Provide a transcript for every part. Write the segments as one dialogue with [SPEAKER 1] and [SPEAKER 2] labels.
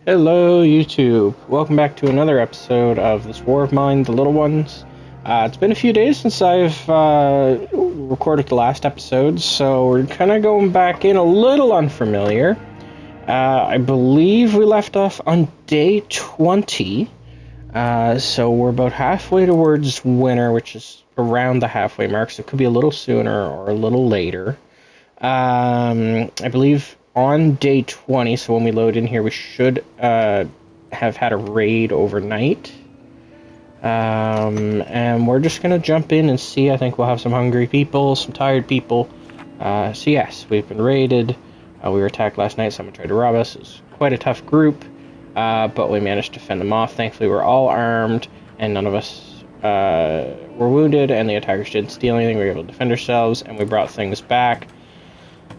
[SPEAKER 1] Hello, YouTube. Welcome back to another episode of this War of Mine, The Little Ones. It's been a few days since I've recorded the last episode, so we're kind of going back in a little unfamiliar. I believe we left off on day 20, so we're about halfway towards winter, which is around the halfway mark, so it could be a little sooner or a little later. I believe on day 20, so when we load in here, we should have had a raid overnight. And we're just going to jump in and see. I think we'll have some hungry people, some tired people. So yes, we've been raided. We were attacked last night. Someone tried to rob us. It was quite a tough group, but we managed to fend them off. Thankfully, we're all armed, and none of us were wounded, and the attackers didn't steal anything. We were able to defend ourselves, and we brought things back.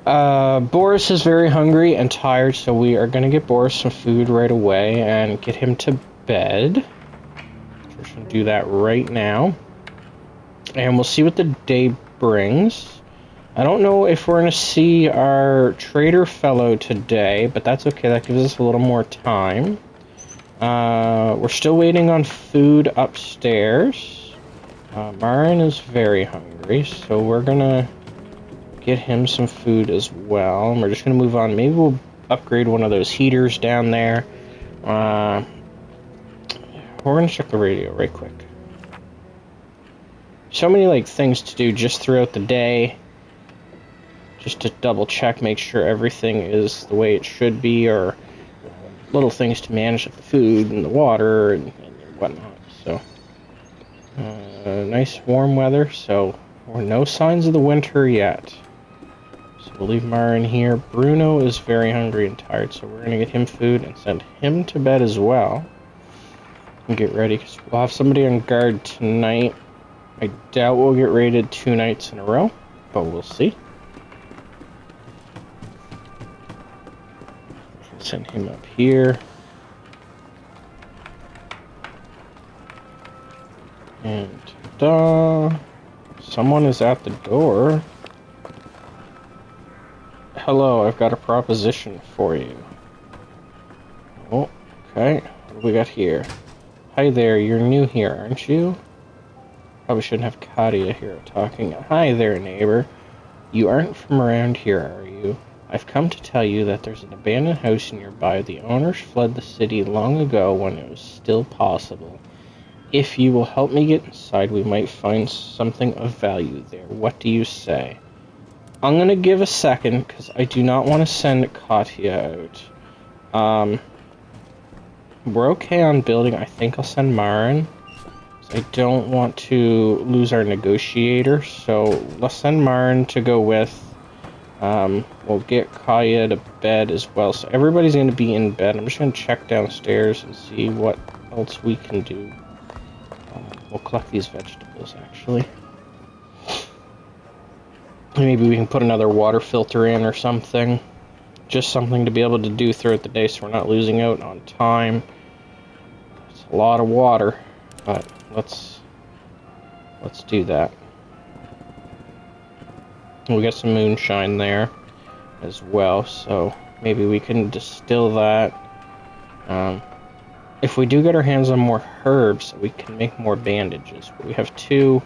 [SPEAKER 1] Boris is very hungry and tired, so we are going to get Boris some food right away and get him to bed. So we're going to do that right now. And we'll see what the day brings. I don't know if we're going to see our trader fellow today, but that's okay. That gives us a little more time. We're still waiting on food upstairs. Marin is very hungry, so we're going to get him some food as well. And we're just going to move on. Maybe we'll upgrade one of those heaters down there. We're going to check the radio right quick. So many things to do just throughout the day, just to double check, make sure everything is the way it should be, or little things to manage like the food and the water and whatnot. So nice warm weather, so no signs of the winter yet. We'll leave Marin here. Bruno is very hungry and tired, so we're going to get him food and send him to bed as well. And get ready, because we'll have somebody on guard tonight. I doubt we'll get raided 2 nights in a row, but we'll see. Send him up here. And someone is at the door. Hello, I've got a proposition for you. Oh, okay. What do we got here? Hi there, you're new here, aren't you? Probably shouldn't have Katia here talking. Hi there, neighbor. You aren't from around here, are you? I've come to tell you that there's an abandoned house nearby. The owners fled the city long ago when it was still possible. If you will help me get inside, we might find something of value there. What do you say? I'm going to give a second, because I do not want to send Katia out. We're okay on building. I think I'll send Marin. I don't want to lose our negotiator, so let's send Marin to go with. We'll get Katia to bed as well. So everybody's going to be in bed. I'm just going to check downstairs and see what else we can do. We'll collect these vegetables, actually. Maybe we can put another water filter in or something. Just something to be able to do throughout the day so we're not losing out on time. It's a lot of water, but let's do that. We got some moonshine there as well, so maybe we can distill that. If we do get our hands on more herbs, we can make more bandages. But we have 2.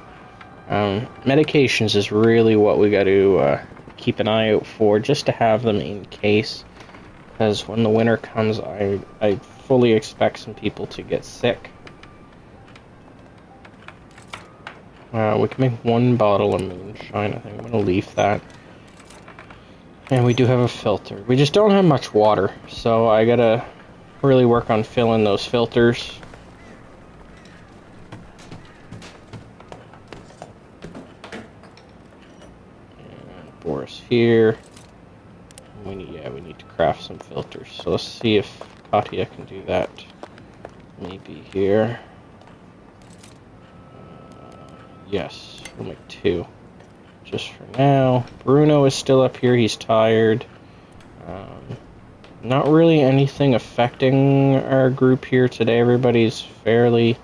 [SPEAKER 1] Medications is really what we got to keep an eye out for, just to have them in case, because when the winter comes, I fully expect some people to get sick. We can make 1 bottle of moonshine. I think I'm going to leave that. And we do have a filter. We just don't have much water, so I got to really work on filling those filters. Boris here. We need to craft some filters. So let's see if Katia can do that. Maybe here. Yes, we'll make 2. Just for now. Bruno is still up here. He's tired. Not really anything affecting our group here today. Everybody's fairly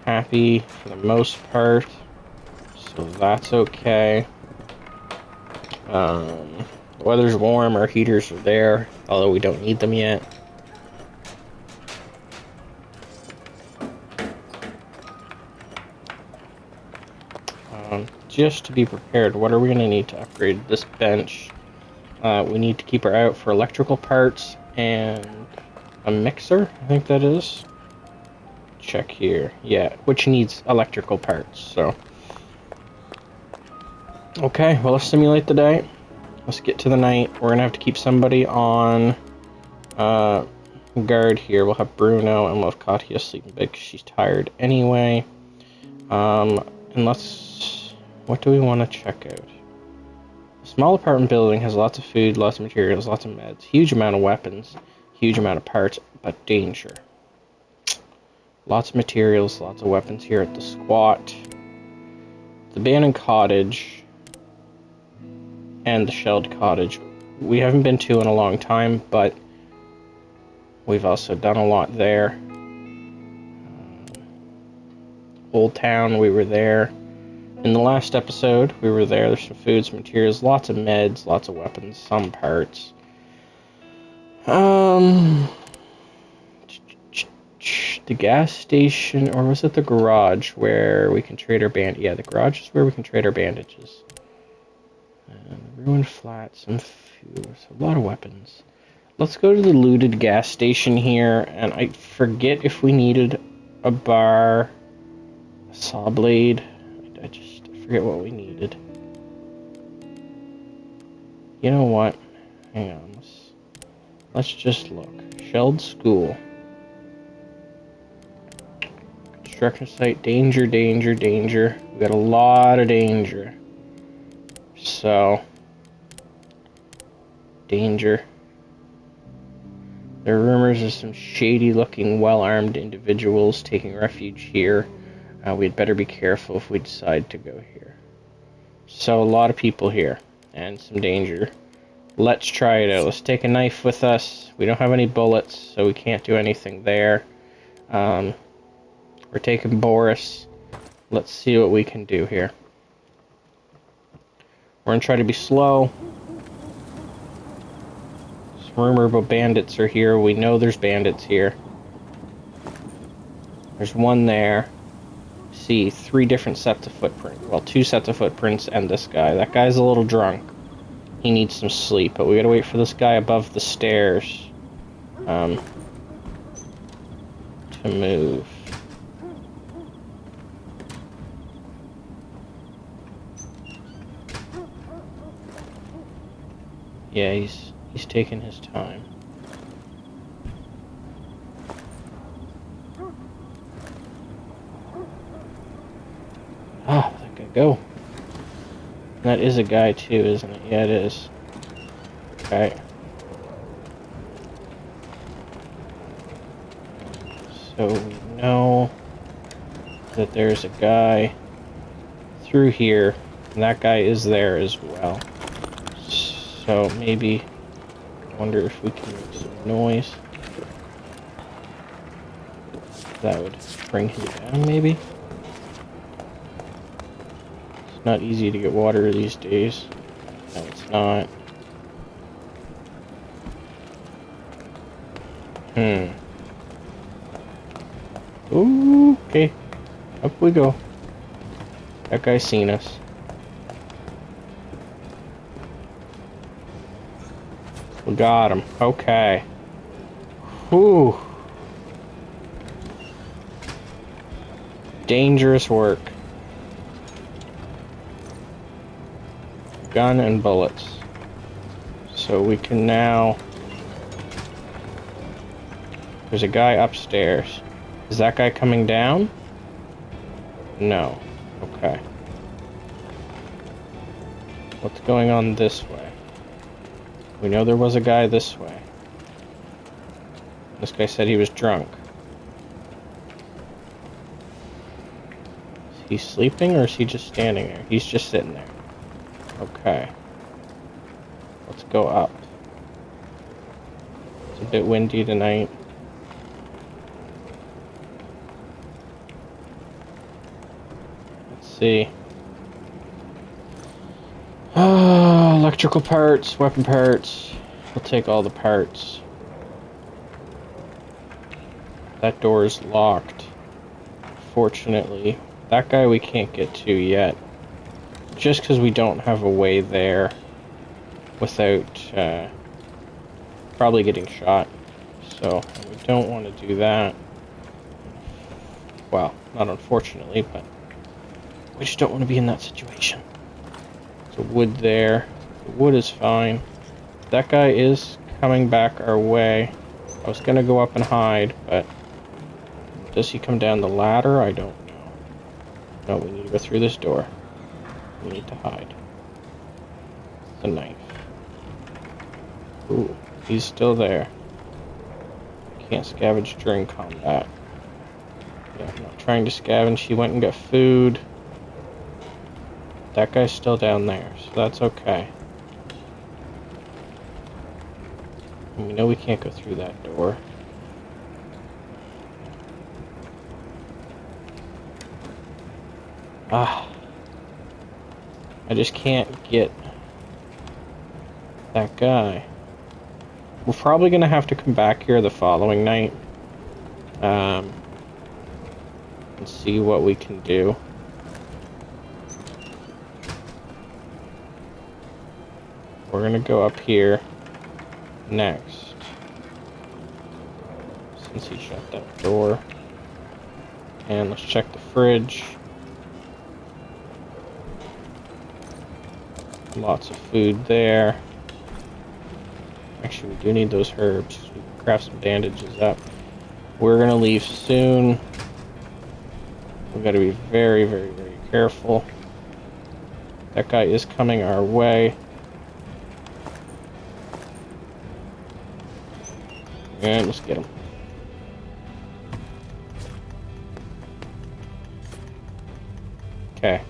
[SPEAKER 1] happy for the most part. So that's okay. The weather's warm, our heaters are there, although we don't need them yet. just to be prepared. What are we going to need to upgrade this bench? We need to keep our eye out for electrical parts and a mixer, I think that is. Check here. Yeah, which needs electrical parts, so. Okay, well, let's simulate the day. Let's get to the night. We're going to have to keep somebody on guard here. We'll have Bruno and we'll have Katya sleeping big because she's tired anyway. And let's... What do we want to check out? A small apartment building has lots of food, lots of materials, lots of meds, huge amount of weapons, huge amount of parts, but danger. Lots of materials, lots of weapons here at the squat. The abandoned cottage and the shelled cottage we haven't been to in a long time, but we've also done a lot there. Old Town, we were there. In the last episode, we were there. There's some food, some materials, lots of meds, lots of weapons, some parts. The gas station, or was it the garage where we can trade our band? Yeah, the garage is where we can trade our bandages. And ruined flats, some food, a lot of weapons. Let's go to the looted gas station here, and I forget if we needed a bar, a saw blade. I forget what we needed. You know what? Hang on. Let's just look. Shelled school. Construction site. Danger, danger, danger. We got a lot of danger. So. Danger. There are rumors of some shady looking, well-armed individuals taking refuge here. We'd better be careful if we decide to go here. So, a lot of people here. And some danger. Let's try it out. Let's take a knife with us. We don't have any bullets, so we can't do anything there. We're taking Boris. Let's see what we can do here. We're going to try to be slow. Some rumor about bandits are here. We know there's bandits here. There's one there. See 3 different sets of footprints. Well, 2 sets of footprints and this guy. That guy's a little drunk. He needs some sleep, but we gotta wait for this guy above the stairs to move. Yeah, he's taking his time. Ah, that guy go. That is a guy too, isn't it? Yeah, it is. Okay. So we know that there's a guy through here, and that guy is there as well. So maybe, I wonder if we can make some noise. That would bring him down, maybe? Not easy to get water these days. No, it's not. Ooh, okay. Up we go. That guy's seen us. We got him. Okay. Whew. Dangerous work. Gun and bullets. So we can now... There's a guy upstairs. Is that guy coming down? No. Okay. What's going on this way? We know there was a guy this way. This guy said he was drunk. Is he sleeping or is he just standing there? He's just sitting there. Okay. Let's go up. It's a bit windy tonight. Let's see. Electrical parts, weapon parts. We'll take all the parts. That door is locked. Fortunately. That guy we can't get to yet. just because we don't have a way there without probably getting shot. So we don't want to do that. Well, not unfortunately, but we just don't want to be in that situation. So wood there. The wood is fine. That guy is coming back our way. I was going to go up and hide, but does he come down the ladder? I don't know. No, we need to go through this door. We need to hide. The knife. Ooh, he's still there. Can't scavenge during combat. Yeah, I'm not trying to scavenge. He went and got food. That guy's still down there, so that's okay. And we know we can't go through that door. Ah. I just can't get that guy. We're probably going to have to come back here the following night. And see what we can do. We're going to go up here next. Since he shut that door. And let's check the fridge. Lots of food there. Actually, we do need those herbs. We can craft some bandages up. We're gonna leave soon. We've got to be very, very, very careful. That guy is coming our way. And let's get him. Okay.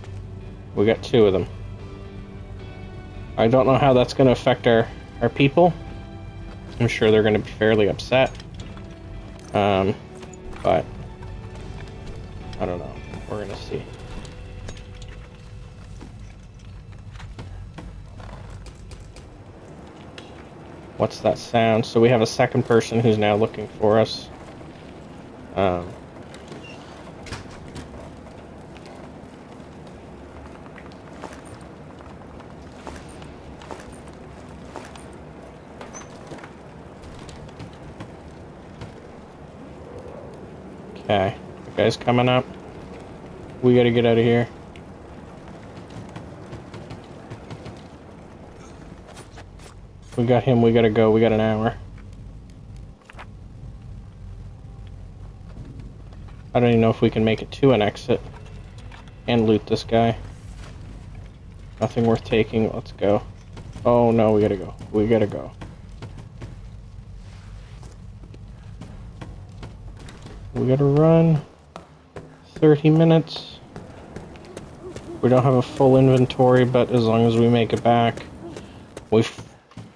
[SPEAKER 1] We got 2 of them. I don't know how that's going to affect our people. I'm sure they're going to be fairly upset. But I don't know. We're going to see. What's that sound? So we have a second person who's now looking for us. Okay, the guy's coming up. We gotta get out of here. We got him, we gotta go, we got an hour. I don't even know if we can make it to an exit and loot this guy. Nothing worth taking, let's go. Oh no, we gotta go, we gotta go. We gotta run 30 minutes. We don't have a full inventory, but as long as we make it back, we've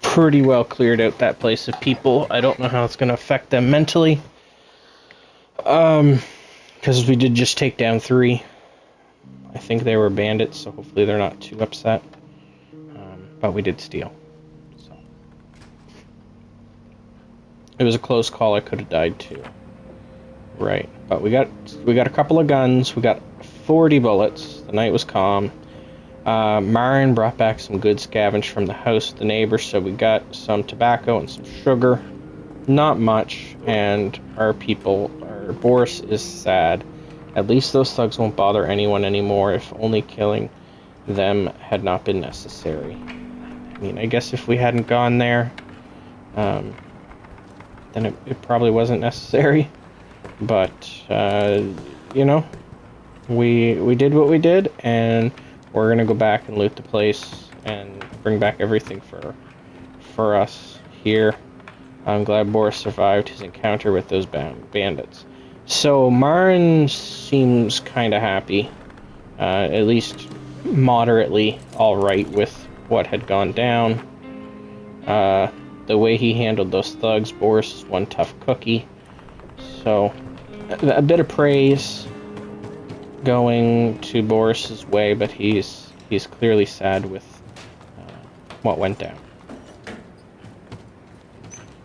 [SPEAKER 1] pretty well cleared out that place of people. I don't know how it's gonna affect them mentally. Because we did just take down 3. I think they were bandits, so hopefully they're not too upset. But we did steal. So it was a close call. I could have died too. Right, but we got a couple of guns. We got 40 bullets. The night was calm. Marin brought back some good scavenge from the house of the neighbors, so we got some tobacco and some sugar. Not much, and our Boris is sad. At least those thugs won't bother anyone anymore, if only killing them had not been necessary. I mean, I guess if we hadn't gone there, then it probably wasn't necessary. But, you know, we did what we did, and we're going to go back and loot the place and bring back everything for us here. I'm glad Boris survived his encounter with those bandits. So Marin seems kind of happy, at least moderately alright with what had gone down. The way he handled those thugs, Boris is one tough cookie. So, a bit of praise going to Boris's way, but he's clearly sad with what went down.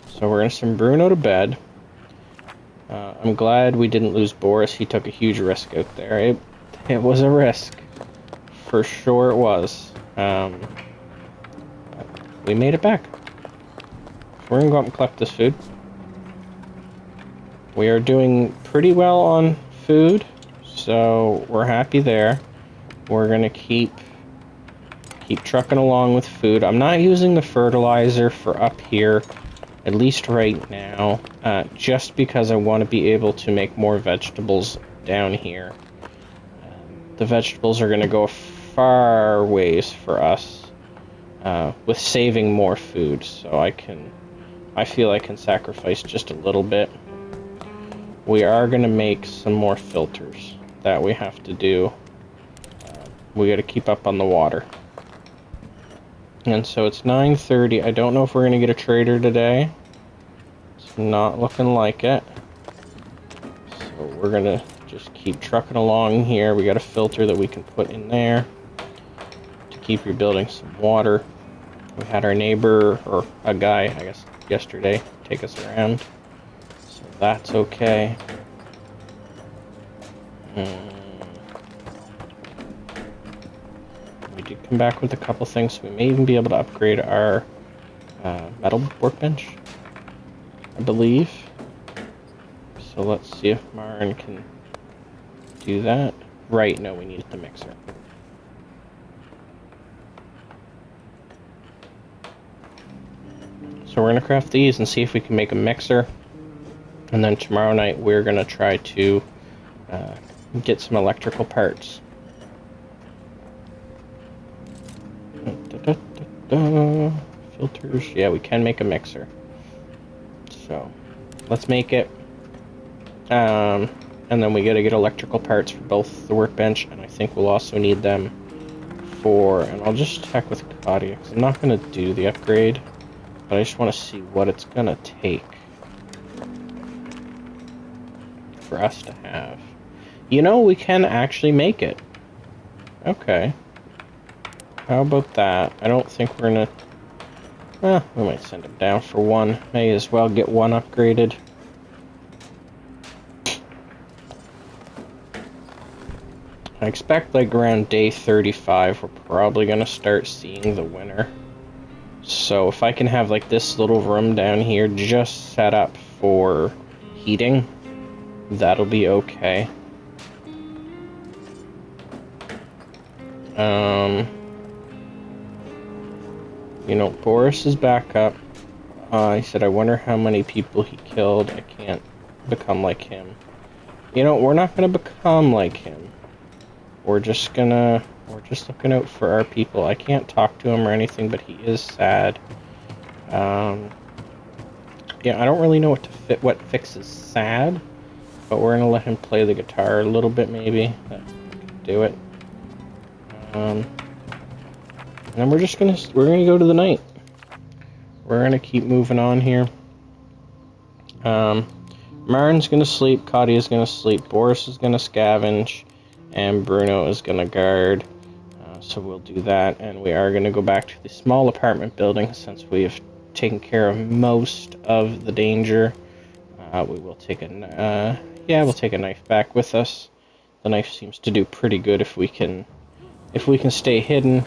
[SPEAKER 1] So we're gonna send Bruno to bed. I'm glad we didn't lose Boris. He took a huge risk out there. It was a risk, for sure it was. We made it back. We're gonna go up and collect this food. We are doing pretty well on food, so we're happy there. We're gonna keep trucking along with food. I'm not using the fertilizer for up here, at least right now, just because I want to be able to make more vegetables down here. The vegetables are gonna go far ways for us with saving more food, so I feel I can sacrifice just a little bit. We are gonna make some more filters that we have to do. We got to keep up on the water. And so it's 9:30. I don't know if we're going to get a trader today. It's not looking like it. So we're going to just keep trucking along here. We got a filter that we can put in there to keep rebuilding some water. We had our neighbor, or a guy, I guess, yesterday take us around. So that's okay. We did come back with a couple things. We may even be able to upgrade our metal workbench, I believe. So let's see if Marin can do that. Right, no, we need the mixer. So we're going to craft these and see if we can make a mixer. And then tomorrow night we're going to try to get some electrical parts. Filters. Yeah, we can make a mixer. So let's make it. And then we gotta get electrical parts for both the workbench, and I think we'll also need them for, and I'll just check with Claudia, because I'm not gonna do the upgrade, but I just want to see what it's gonna take for us to have. You know, we can actually make it. Okay. How about that? I don't think we're gonna... we might send him down for one. May as well get one upgraded. I expect like around day 35 we're probably gonna start seeing the winter. So if I can have like this little room down here just set up for heating, that'll be okay. You know, Boris is back up. He said, I wonder how many people he killed. I can't become like him. You know, we're not gonna become like him. We're just looking out for our people. I can't talk to him or anything, but he is sad. Yeah, I don't really know what fixes sad, but we're gonna let him play the guitar a little bit, maybe. That could do it. And then we're gonna go to the night. We're gonna keep moving on here. Marin's gonna sleep, Claudia's gonna sleep, Boris is gonna scavenge, and Bruno is gonna guard. So we'll do that, and we are gonna go back to the small apartment building since we have taken care of most of the danger. We will take we'll take a knife back with us. The knife seems to do pretty good if we can stay hidden.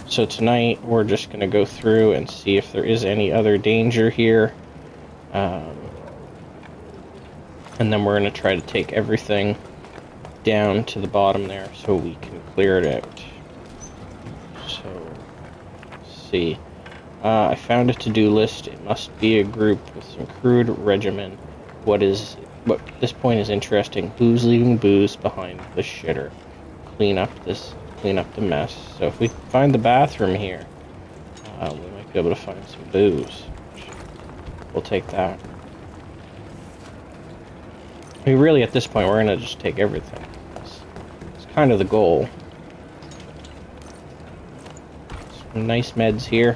[SPEAKER 1] So tonight we're just going to go through and see if there is any other danger here. And then we're going to try to take everything down to the bottom there so we can clear it out. So, let's see. I found a to-do list. It must be a group with some crude regimen. What at this point is interesting. Who's leaving booze behind the shitter? Clean up the mess. So if we find the bathroom here, we might be able to find some booze. We'll take that. I mean, really, at this point, we're gonna just take everything. It's kind of the goal. Some nice meds here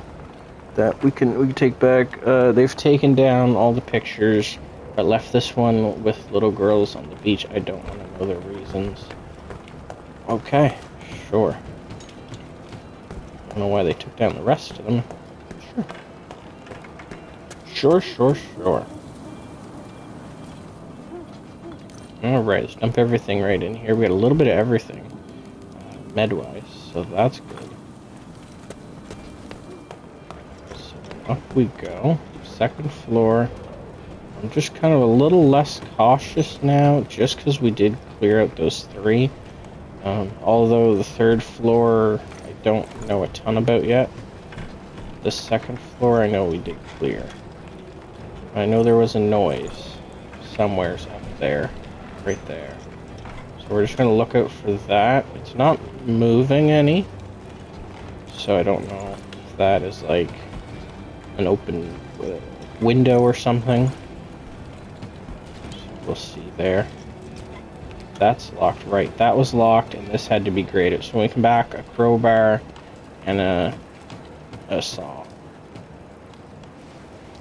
[SPEAKER 1] that we can take back. They've taken down all the pictures, but left this one with little girls on the beach. I don't want to know their reasons. Okay, sure. I don't know why they took down the rest of them. Sure. Alright, let's dump everything right in here. We got a little bit of everything. med-wise, so that's good. So up we go. Second floor. I'm just kind of a little less cautious now, just because we did clear out those 3. Although the third floor, I don't know a ton about yet. The second floor, I know we did clear. I know there was a noise somewheres up there, right there. So we're just going to look out for that. It's not moving any, so I don't know if that is like an open window or something. So we'll see there. That's locked, right. That was locked, and this had to be graded. So when we come back, a crowbar and a saw.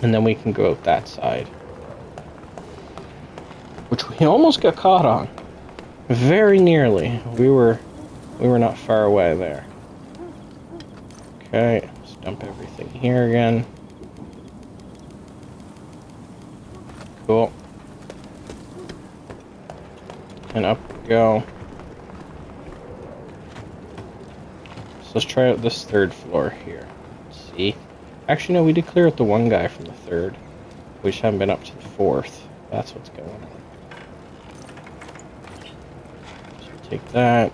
[SPEAKER 1] And then we can go out that side. Which we almost got caught on. Very nearly. We were not far away there. Okay, let's dump everything here again. Cool. And up we go. So let's try out this third floor here. Let's see. Actually, no, we did clear out the one guy from the third. We just haven't been up to the fourth. That's what's going on. So take that.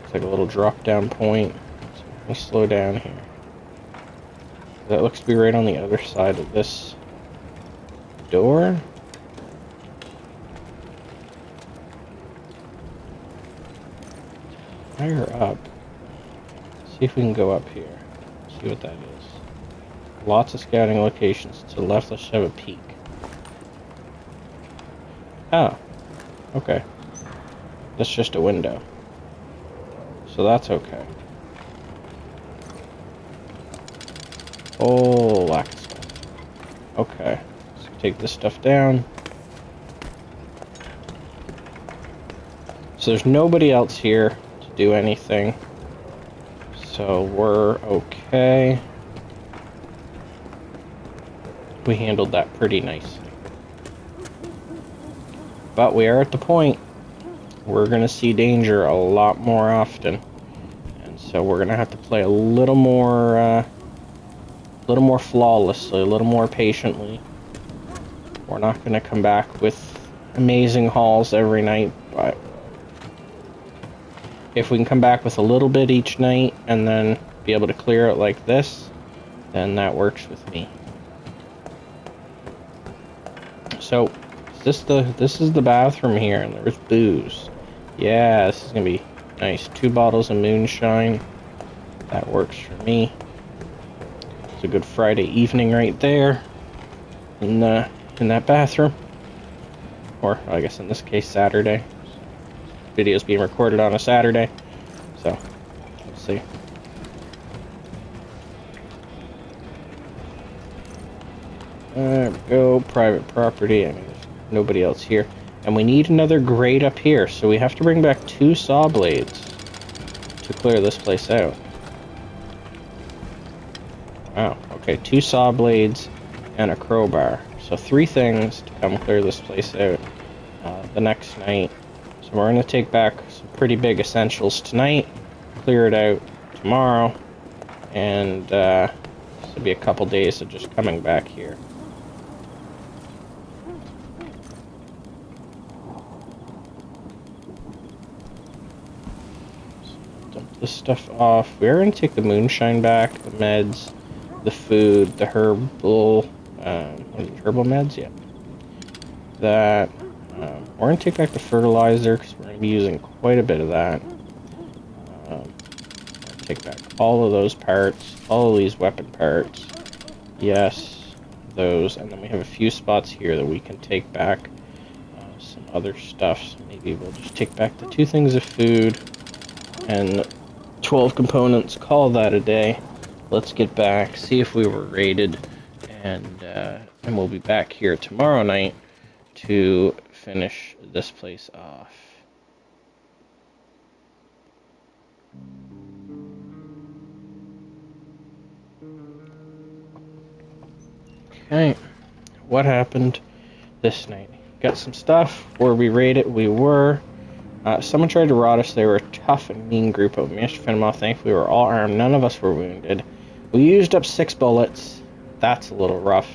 [SPEAKER 1] It's like a little drop down point. So let me slow down here. That looks to be right on the other side of this door. Higher up. See if we can go up here. See what that is. Lots of scouting locations. To the left, let's have a peek. Ah. Okay. That's just a window. So that's okay. Oh, lack of stuff. Okay. So take this stuff down. So there's nobody else here to do anything. So we're okay. We handled that pretty nicely. But we are at the point we're going to see danger a lot more often. And so we're going to have to play a little more flawlessly, a little more patiently. We're not going to come back with amazing hauls every night, but if we can come back with a little bit each night and then be able to clear it like this, then that works with me. So, this is the bathroom here, and there's booze. Yeah, this is gonna be nice. 2 bottles of moonshine. That works for me. It's a good Friday evening right there in that bathroom, or I guess in this case Saturday. Video's being recorded on a Saturday, so let's see. There we go, private property. I mean, there's nobody else here. And we need another grate up here, so we have to bring back 2 saw blades to clear this place out. Wow, okay, 2 saw blades and a crowbar. So 3 things to come clear this place out the next night. So we're going to take back some pretty big essentials tonight, clear it out tomorrow, and this will be a couple days of just coming back here. Dump this stuff off. We're going to take the moonshine back, the meds, the food, the herbal, herbal meds? Yeah. That. We're going to take back the fertilizer because we're going to be using quite a bit of that. Take back all of those parts, all of these weapon parts. Yes, those. And then we have a few spots here that we can take back some other stuff. So maybe we'll just take back the 2 things of food and 12 components. Call that a day. Let's get back, see if we were raided, and we'll be back here tomorrow night to finish this place off. Okay, what happened this night? Got some stuff. Were we raided? We were. Someone tried to rot us. They were a tough and mean group, but we managed to fend them off. Thankfully, we were all armed. None of us were wounded. We used up 6 bullets. That's a little rough.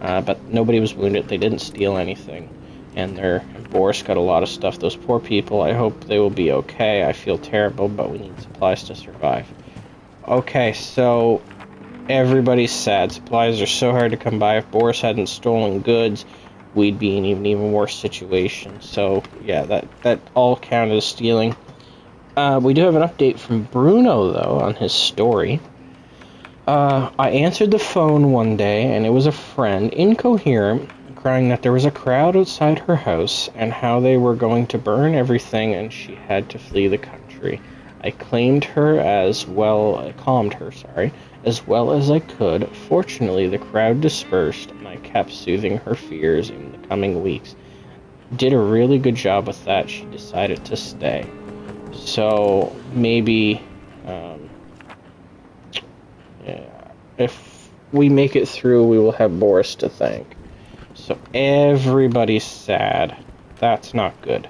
[SPEAKER 1] But nobody was wounded. They didn't steal anything. And Boris got a lot of stuff. Those poor people, I hope they will be okay. I feel terrible, but we need supplies to survive. Okay, so everybody's sad. Supplies are so hard to come by. If Boris hadn't stolen goods, we'd be in an even worse situation. So, yeah, that all counted as stealing. We do have an update from Bruno, though, on his story. I answered the phone one day, and it was a friend, incoherent, crying that there was a crowd outside her house, and how they were going to burn everything, and she had to flee the country. I calmed her, as well as I could. Fortunately, the crowd dispersed, and I kept soothing her fears in the coming weeks. Did a really good job with that. She decided to stay. So, maybe, if we make it through, we will have Boris to thank. So, everybody's sad. That's not good.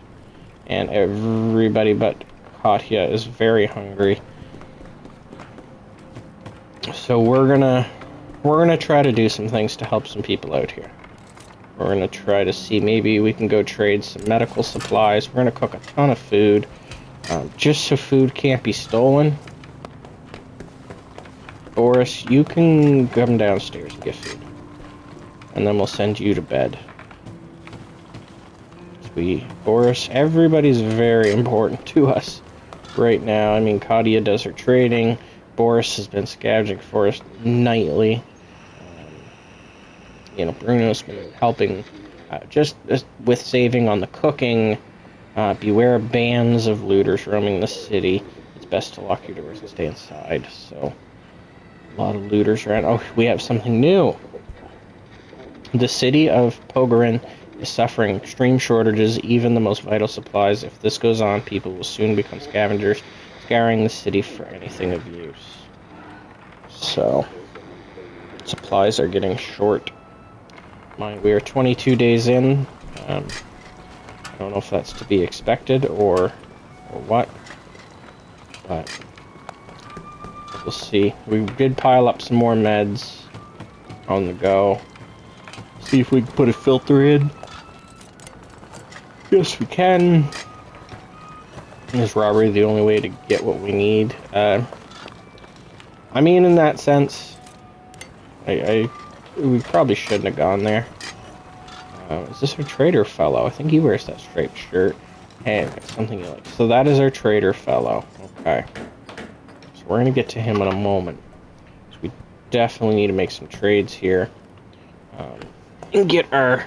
[SPEAKER 1] And everybody but Katya is very hungry. So we're gonna try to do some things to help some people out here. We're gonna try to see maybe we can go trade some medical supplies. We're gonna cook a ton of food, just so food can't be stolen. Boris, you can come downstairs and get food, and then we'll send you to bed. Boris, everybody's very important to us right now. I mean, Katya does her trading. Boris has been scavenging for us nightly. Bruno's been helping just with saving on the cooking. Beware of bands of looters roaming the city. It's best to lock your doors and stay inside. So, a lot of looters around. Oh, we have something new. The city of Pogorin is suffering extreme shortages, even the most vital supplies. If this goes on, people will soon become scavengers, scouring the city for anything of use. So, supplies are getting short. Mind, we are 22 days in. I don't know if that's to be expected or what, but we'll see. We did pile up some more meds on the go. See if we can put a filter in. Yes, we can. Is robbery the only way to get what we need? I mean, in that sense, we probably shouldn't have gone there. Is this our trader fellow? I think he wears that striped shirt. Hey, something you like. So that is our trader fellow. Okay. So we're gonna get to him in a moment. So we definitely need to make some trades here. And get our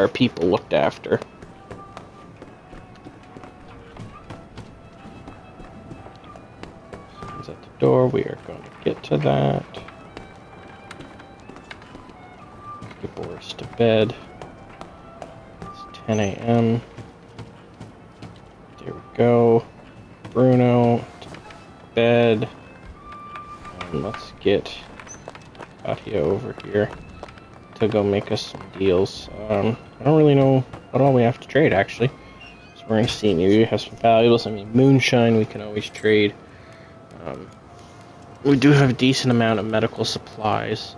[SPEAKER 1] people looked after. Someone's at the door. We are going to get to that. Get Boris to bed. It's 10 a.m. There we go. Bruno to bed. And let's get Katya over here to go make us some deals. I don't really know what all we have to trade, actually. So we're going to see. Maybe we have some valuables. I mean, moonshine we can always trade. We do have a decent amount of medical supplies.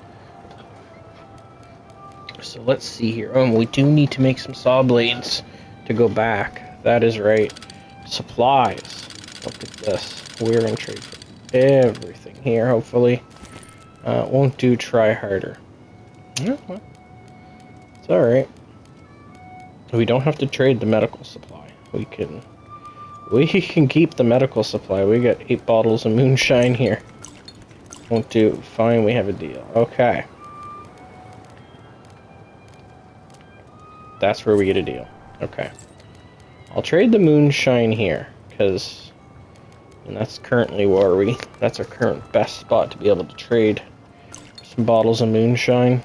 [SPEAKER 1] So let's see here. Oh, we do need to make some saw blades to go back. That is right. Supplies. Look at this. We're going to trade for everything here, hopefully. Won't do try harder. Yeah, well, it's alright. We don't have to trade the medical supply. We can keep the medical supply. We got 8 bottles of moonshine here. Won't do. Fine, we have a deal. Okay. That's where we get a deal. Okay. I'll trade the moonshine here, because that's currently that's our current best spot to be able to trade some bottles of moonshine.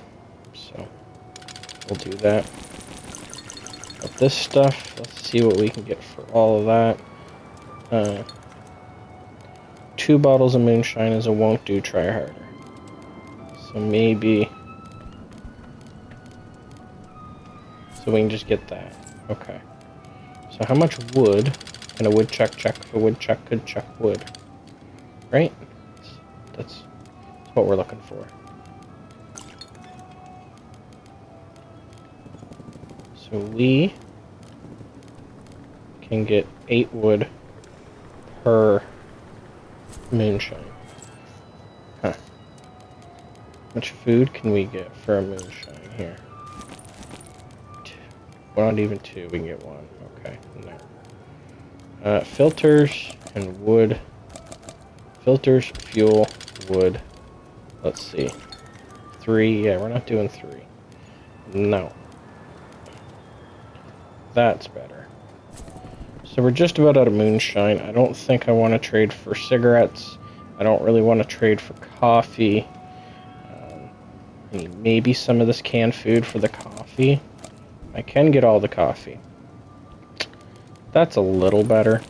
[SPEAKER 1] So, we'll do that. But this stuff, let's see what we can get for all of that. 2 bottles of moonshine is a won't do, try harder. So maybe... So we can just get that. Okay. So how much wood And a woodchuck chuck if a woodchuck could chuck wood. Right? That's what we're looking for. So we can get 8 wood per moonshine. Huh. How much food can we get for a moonshine here? 1, not even 2. We can get 1. Okay. No. Filters and wood. Filters, fuel, wood. Let's see. 3. Yeah, we're not doing 3. No. That's better. So we're just about out of moonshine. I don't think I want to trade for cigarettes. I don't really want to trade for coffee. Maybe some of this canned food for the coffee. I can get all the coffee. That's a little better.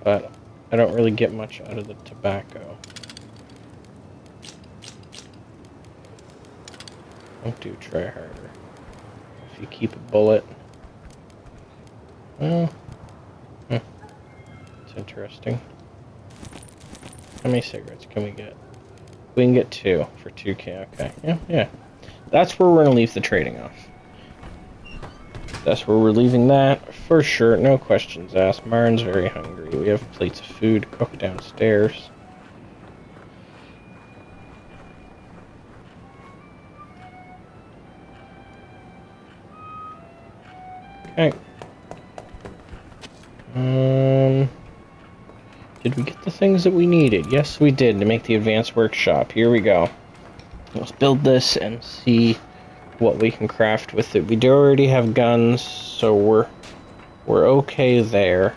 [SPEAKER 1] But I don't really get much out of the tobacco. Don't do try harder. If you keep a bullet. Well, it's interesting. How many cigarettes can we get? We can get 2 for 2K. Okay, yeah. That's where we're gonna leave the trading off. That's where we're leaving that for sure. No questions asked. Marn's very hungry. We have plates of food cooked downstairs. Okay. Did we get the things that we needed? Yes, we did to make the advanced workshop. Here we go. Let's build this and see what we can craft with it. We do already have guns, so we're okay there.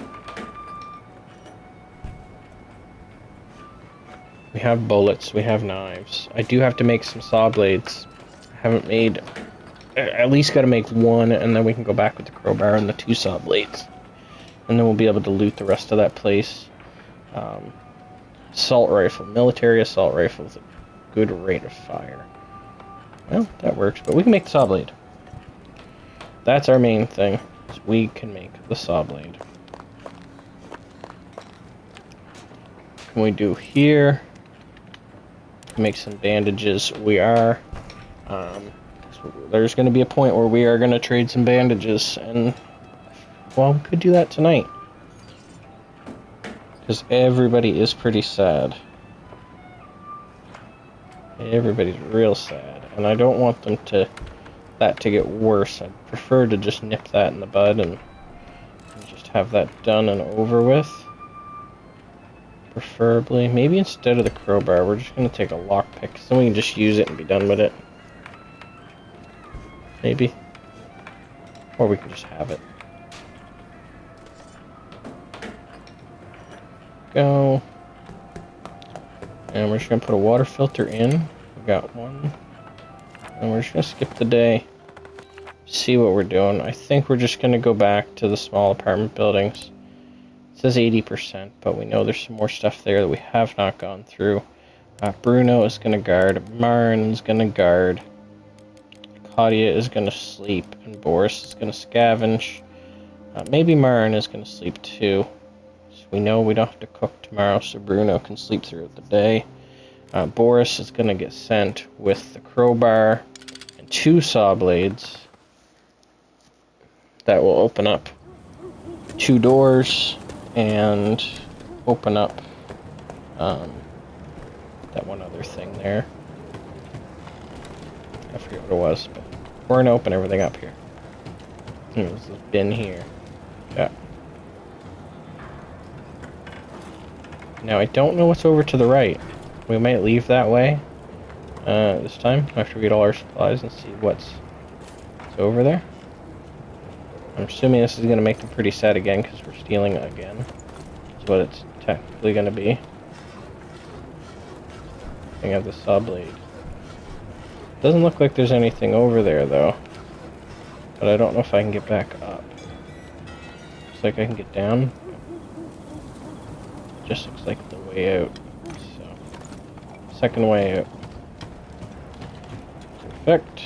[SPEAKER 1] We have bullets, we have knives. I do have to make some saw blades. I haven't made... At least gotta make 1, and then we can go back with the crowbar and the 2 saw blades. And then we'll be able to loot the rest of that place. Assault rifle. Military assault rifle with a good rate of fire. Well, that works, but we can make the saw blade. That's our main thing, is we can make the saw blade. What can we do here? Make some bandages. We are... there's going to be a point where we are going to trade some bandages, and... well, we could do that tonight. Because everybody is pretty sad. Everybody's real sad. And I don't want them to... that to get worse. I'd prefer to just nip that in the bud and just have that done and over with. Preferably. Maybe instead of the crowbar, we're just going to take a lockpick, so we can just use it and be done with it. Maybe. Or we can just have it. Go. And we're just going to put a water filter in. We got 1. And we're just going to skip the day. See what we're doing. I think we're just going to go back to the small apartment buildings. It says 80%, but we know there's some more stuff there that we have not gone through. Bruno is going to guard. Marn is going to guard. Claudia is going to sleep. And Boris is going to scavenge. Maybe Marn is going to sleep too. So we know we don't have to cook tomorrow, so Bruno can sleep throughout the day. Boris is going to get sent with the crowbar and 2 saw blades. That will open up 2 doors and open up that one other thing there. I forget what it was, but we're going to open everything up here. There's this bin here. Yeah. Now, I don't know what's over to the right. We might leave that way this time, after we get all our supplies and see what's over there. I'm assuming this is going to make them pretty sad again, because we're stealing again. That's what it's technically going to be. I have the saw blade. Doesn't look like there's anything over there, though. But I don't know if I can get back up. Looks like I can get down. Just looks like the way out. So, second way out. Perfect.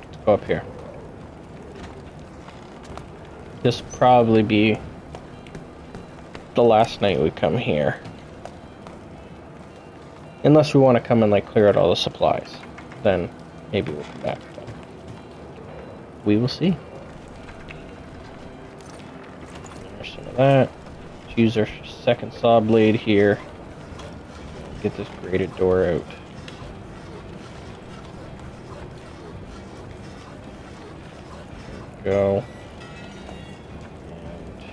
[SPEAKER 1] Let's go up here. This will probably be the last night we come here. Unless we want to come and like clear out all the supplies. Then maybe we'll come back. But we will see. There's some of that. Let's use our second saw blade here. Get this grated door out. There we go. And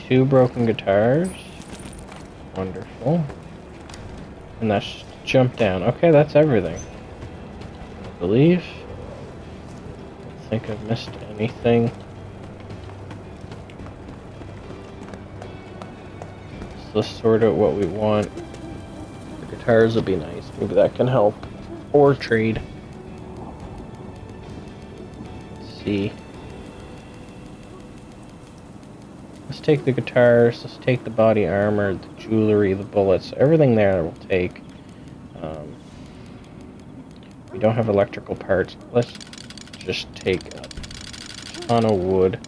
[SPEAKER 1] 2 broken guitars. Wonderful. And that's jump down. Okay, that's everything. I believe. I don't think I've missed anything. So let's sort out what we want. The guitars would be nice. Maybe that can help. Or trade. Let's see. Let's take the guitars, let's take the body armor, the jewelry, the bullets, everything there we'll take. We don't have electrical parts. Let's just take a ton of wood.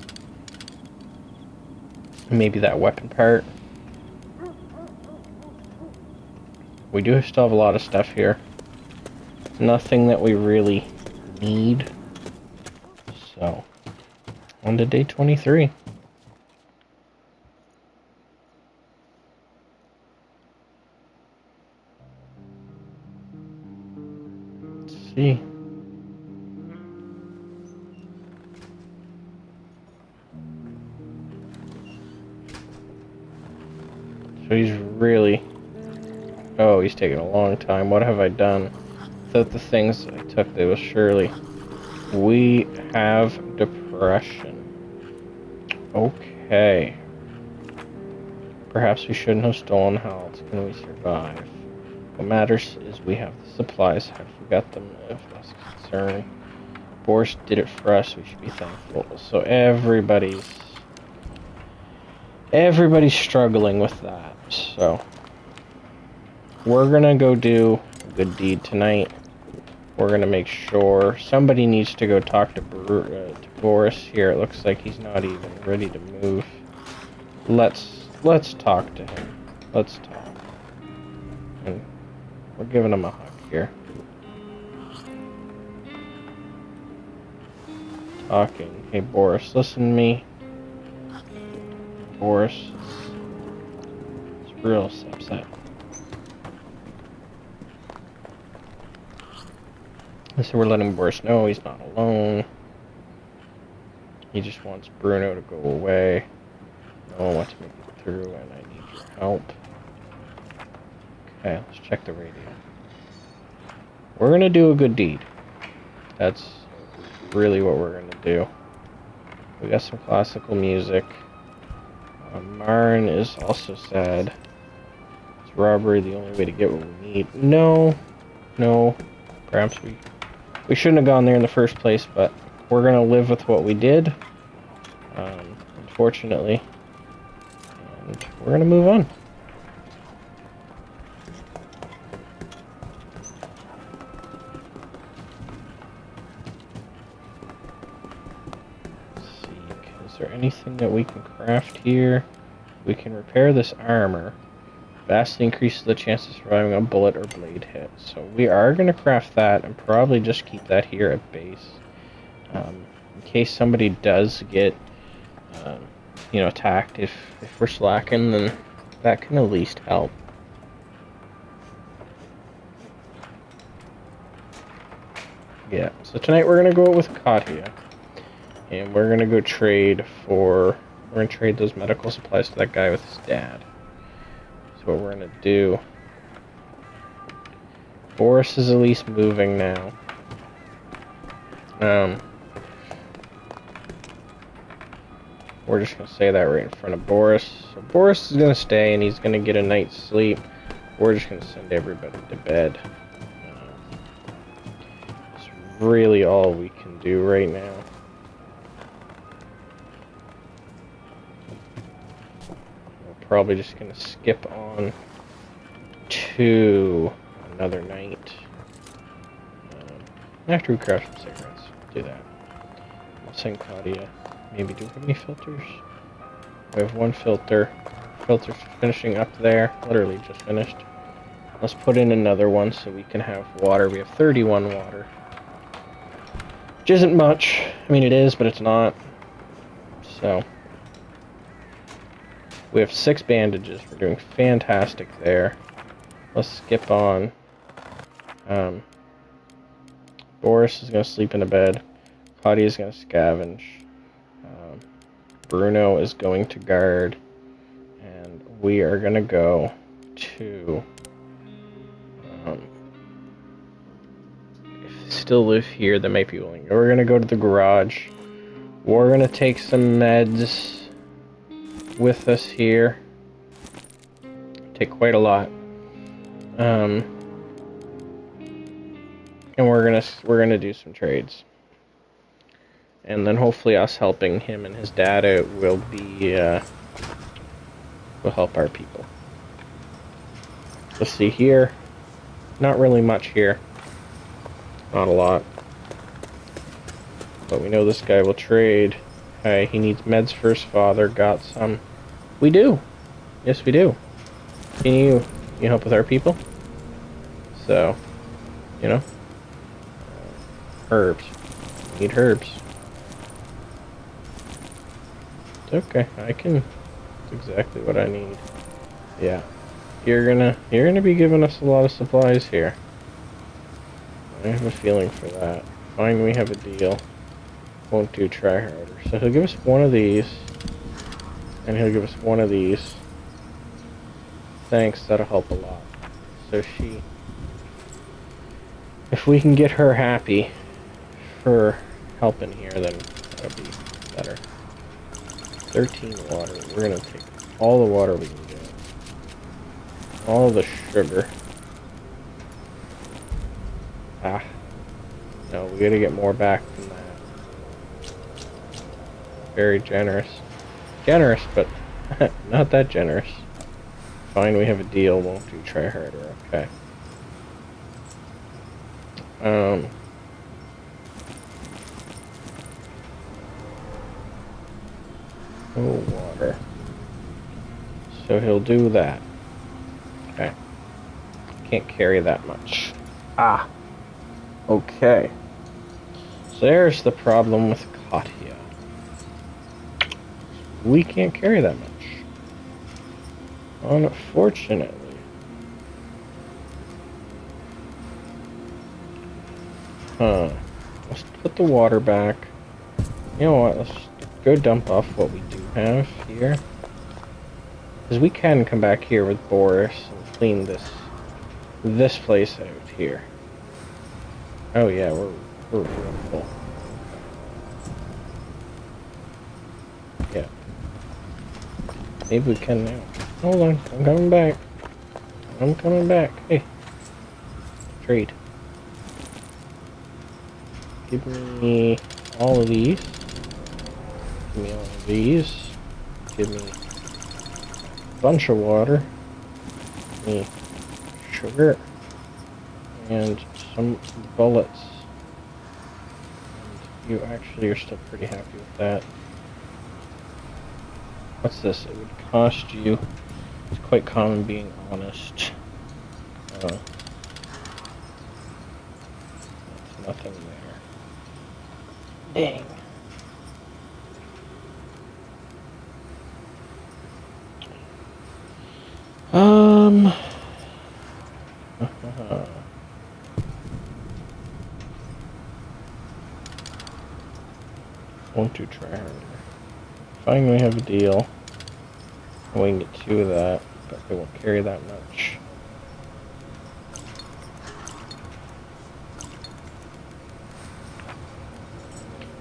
[SPEAKER 1] Maybe that weapon part. We do still have a lot of stuff here. Nothing that we really need. So, on to day 23. See. So he's really... Oh, he's taking a long time. What have I done? Without the things I took, they will surely... We have depression. Okay. Perhaps we shouldn't have stolen. How else can we survive? What matters is we have the supplies. Have we got them? If that's concerning. Boris did it for us. We should be thankful. So everybody's struggling with that. So we're gonna go do a good deed tonight. We're gonna make sure somebody needs to go talk to Boris here. It looks like he's not even ready to move. Let's talk to him. Let's talk. And we're giving him a hug here. Talking. Hey Boris, listen to me. Boris is real upset. So we're letting Boris know he's not alone. He just wants Bruno to go away. No one wants to make it through, and I need your help. Okay, let's check the radio. We're gonna do a good deed. That's really what we're gonna do. We got some classical music. Marin is also sad. Is robbery the only way to get what we need? No. Perhaps we shouldn't have gone there in the first place, but we're gonna live with what we did. Unfortunately. And we're gonna move on. Is there anything that we can craft here? We can repair this armor. Vastly increases the chance of surviving a bullet or blade hit. So we are going to craft that and probably just keep that here at base. In case somebody does get, attacked. If we're slacking, then that can at least help. Yeah, so tonight we're going to go with Katya. And we're going to go trade we're going to trade those medical supplies to that guy with his dad. So what we're going to do... Boris is at least moving now. We're just going to say that right in front of Boris. So Boris is going to stay and he's going to get a night's sleep. We're just going to send everybody to bed. It's really all we can do right now. Probably just gonna skip on to another night. After we crash some cigarettes, do that. We'll Send Claudia. Maybe do we have any filters? We have one filter. Filter's finishing up there. Literally just finished. Let's put in another one so we can have water. We have 31 water. Which isn't much. I mean, it is, but it's not. So. We have 6 bandages. We're doing fantastic there. Let's skip on. Boris is going to sleep in a bed. Claudia is going to scavenge. Bruno is going to guard. And we are going to go to... if they still live here, they might be willing. We're going to go to the garage. We're going to take some meds with us here. Take quite a lot. And we're gonna do some trades. And then hopefully us helping him and his dad out will help our people. Let's see here. Not really much here. Not a lot. But we know this guy will trade. Okay, he needs meds for his father. Got some. We do. Yes, we do. Can you help with our people? So, you know, herbs. Need herbs. It's okay. I can. It's exactly what I need. Yeah. You're gonna be giving us a lot of supplies here. I have a feeling for that. Fine, we have a deal. Won't do try harder. So he'll give us one of these. And he'll give us one of these. Thanks, that'll help a lot. So if we can get her happy for helping here, then that'll be better. 13 water. We're gonna take all the water we can get. All the sugar. Ah. No, we gotta get more back than that. Very generous. Generous, but not that generous. Fine, we have a deal. Won't do try harder. Okay. Oh, water. So he'll do that. Okay. Can't carry that much. Ah. Okay. So there's the problem with Katya. We can't carry that much. Unfortunately. Let's put the water back. You know what? Let's go dump off what we do have here. Because we can come back here with Boris and clean this place out here. Oh yeah, we're real full. Yeah. Maybe we can now. Hold on, I'm coming back. I'm coming back. Hey. Trade. Give me all of these. Give me all of these. Give me a bunch of water. Give me sugar. And some bullets. And you actually are still pretty happy with that. What's this? It would cost you. It's quite common being honest. There's nothing there. Dang. Won't do try harder. Fine, we have a deal. We can get 2 of that, but it won't carry that much.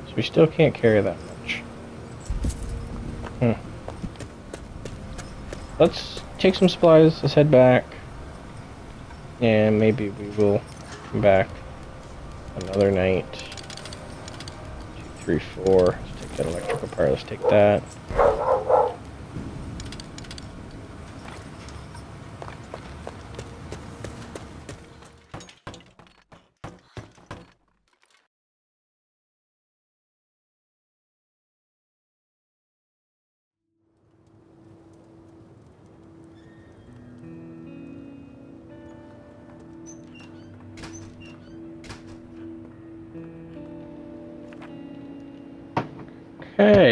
[SPEAKER 1] So we still can't carry that much. Let's take some supplies, let's head back. And maybe we will come back another night. 2, 3, 4. Let's take that electrical part, let's take that.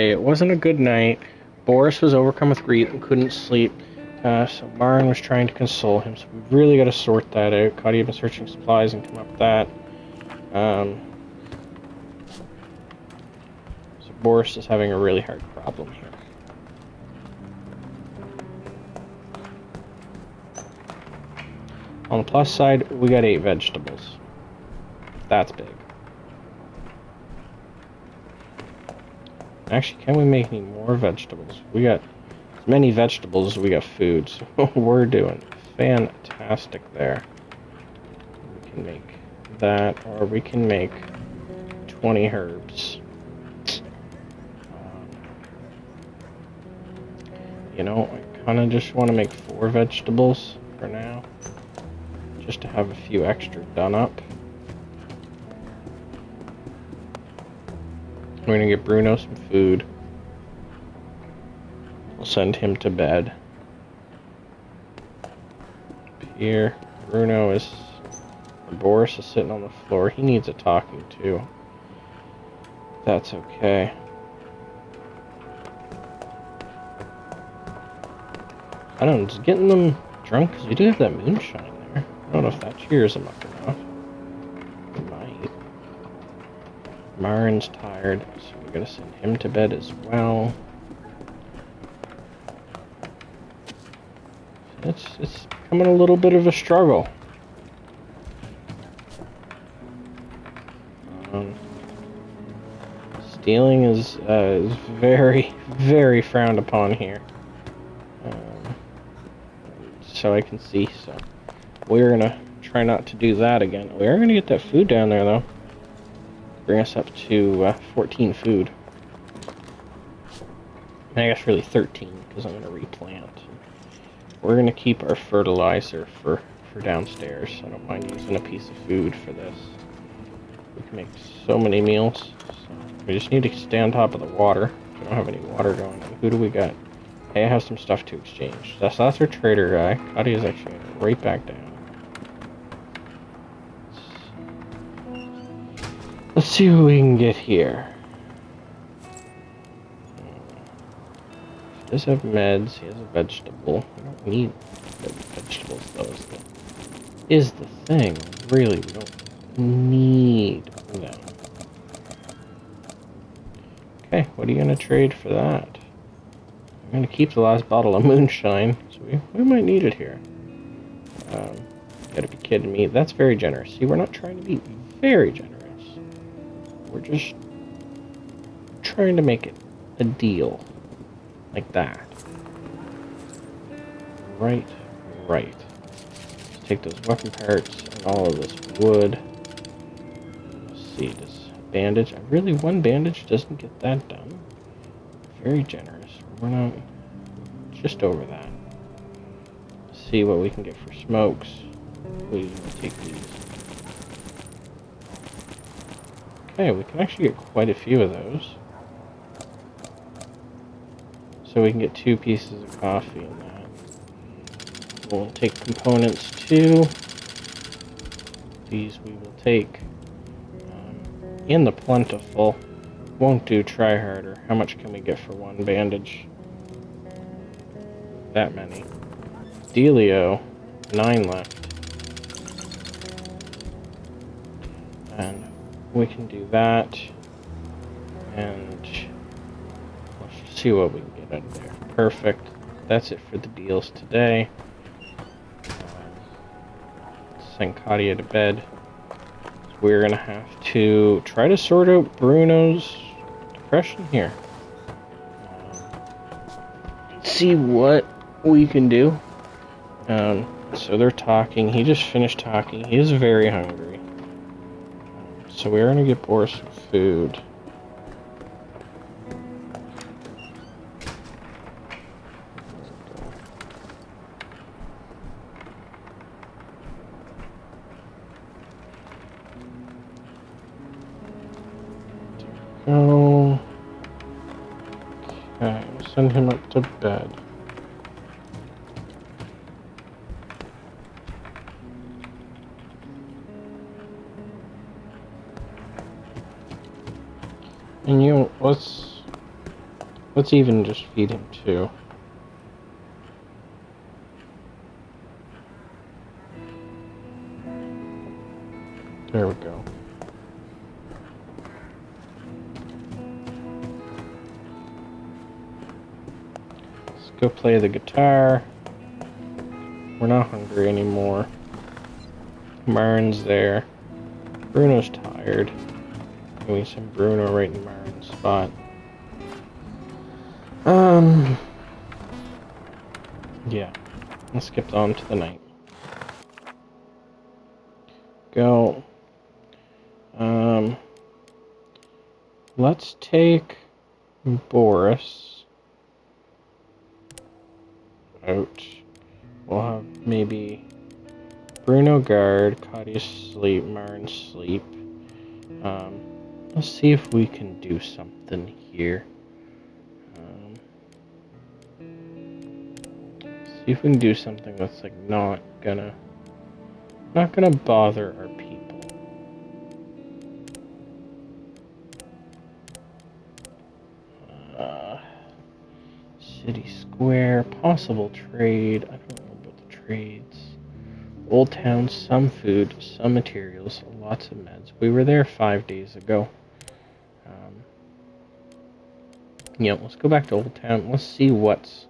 [SPEAKER 1] say, it wasn't a good night. Boris was overcome with grief and couldn't sleep. So Marin was trying to console him. So we've really got to sort that out. Katia been searching supplies and come up with that. So Boris is having a really hard problem here. On the plus side, we got 8 vegetables. That's big. Actually, can we make any more vegetables? We got as many vegetables as we got food, so we're doing fantastic there. We can make that, or we can make 20 herbs. You know, I kind of just want to make 4 vegetables for now, just to have a few extra done up. We're gonna get Bruno some food. We'll send him to bed. Here, Bruno is... Boris is sitting on the floor. He needs a talking to. That's okay. I don't know, just getting them drunk, because we do have that moonshine there. I don't know if that cheers them up enough. It might. Marin's tired, so we're gonna send him to bed as well. It's becoming a little bit of a struggle. Stealing is very, very frowned upon here. So I can see, so we're gonna try not to do that again. We are gonna get that food down there though. Bring us up to 14 food. I guess really 13, because I'm gonna replant. We're gonna keep our fertilizer for downstairs. I don't mind using a piece of food for this. We can make so many meals. So we just need to stay on top of the water. We don't have any water going on. Who do we got? Hey, I have some stuff to exchange. That's our trader guy. Kadia's actually right back down. Let's see what we can get here. He does have meds. He has a vegetable. We don't need vegetables though. Is the thing. Really, we don't need them. Okay, what are you gonna trade for that? I'm gonna keep the last bottle of moonshine, so we might need it here. Gotta be kidding me. That's very generous. See, we're not trying to be very generous. We're just trying to make it a deal. Like that. Right. Let's take those weapon parts and all of this wood. Let's see, this bandage. Really, one bandage doesn't get that done. Very generous. We're not just over that. Let's see what we can get for smokes. We'll take these. Okay, we can actually get quite a few of those. So we can get 2 pieces of coffee in that. We'll take components too. These we will take. In the plentiful. Won't do, try harder. How much can we get for 1 bandage? That many. Delio, 9 left. And we can do that. And let's just see what we can get out of there. Perfect. That's it for the deals today. Send Katia to bed. We're gonna have to try to sort out Bruno's depression here. See what we can do. So they're talking. He just finished talking. He is very hungry. So we're gonna get Boris some food. Go. Okay, send him up to bed. And let's Let's even just feed him too. There we go. Let's go play the guitar. We're not hungry anymore. Marin's there. Bruno's tired. We send Bruno right in Marin's spot. Yeah. Let's skip on to the night. Go. Let's take Boris out. We'll have maybe Bruno guard, Claudia sleep, Marin sleep. Let's see if we can do something here. See if we can do something that's like not gonna bother our people. City Square, possible trade. I don't know about the trades. Old Town, some food, some materials, lots of meds. We were there 5 days ago. Yeah, let's go back to Old Town. Let's see what's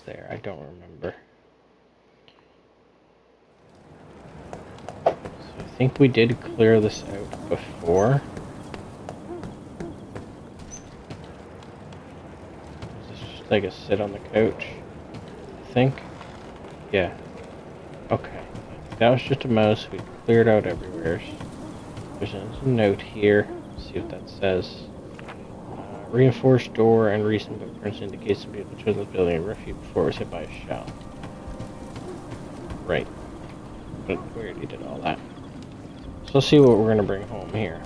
[SPEAKER 1] there. I don't remember. So I think we did clear this out before. Is this just like a sit on the couch? I think. Yeah. Okay. That was just a mouse. We cleared out everywhere. There's a note here. Let's see what that says. Reinforced door and recent footprints indicate some people chose the building a refuge before it was hit by a shell. Right. But we already did all that. So let's see what we're gonna bring home here.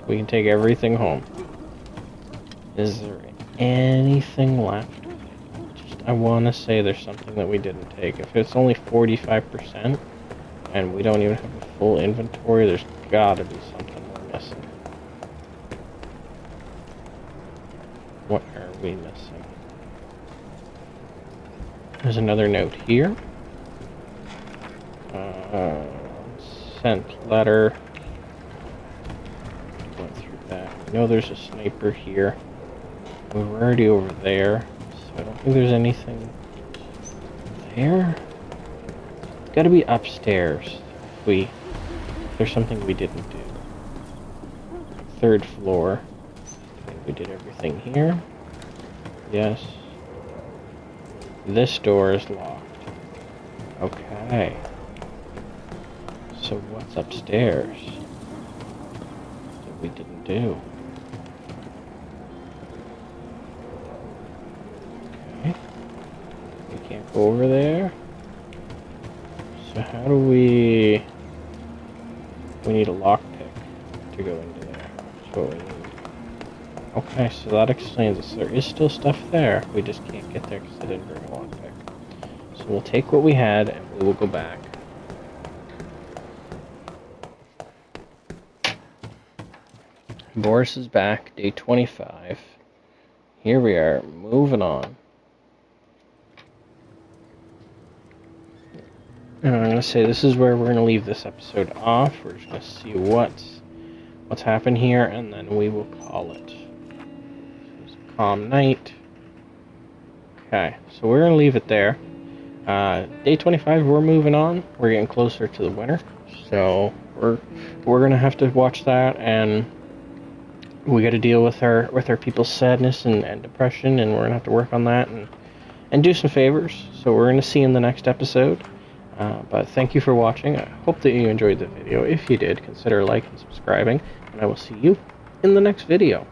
[SPEAKER 1] We can take everything home. Is there anything left? I want to say there's something that we didn't take. If it's only 45% and we don't even have a full inventory, there's gotta be something we're missing. What are we missing? There's another note here. Sent letter. Went through that. I know there's a sniper here. We were already over there. I don't think there's anything there. It's gotta be upstairs. If there's something we didn't do. 3rd floor. I think we did everything here. Yes. This door is locked. Okay. So what's upstairs that we didn't do? Can't go over there. So how do we need a lockpick to go into there. That's what we need. Okay, so that explains it. There is still stuff there. We just can't get there because I didn't bring a lockpick. So we'll take what we had and we will go back. Boris is back, day 25. Here we are, moving on. And I'm going to say this is where we're going to leave this episode off. We're just going to see what's happened here, and then we will call it. It's a calm night. Okay, so we're going to leave it there. Day 25, we're moving on. We're getting closer to the winter, so we're going to have to watch that, and we got to deal with our people's sadness and depression, and we're going to have to work on that and do some favors. So we're going to see you in the next episode. But thank you for watching. I hope that you enjoyed the video. If you did, consider liking and subscribing, and I will see you in the next video.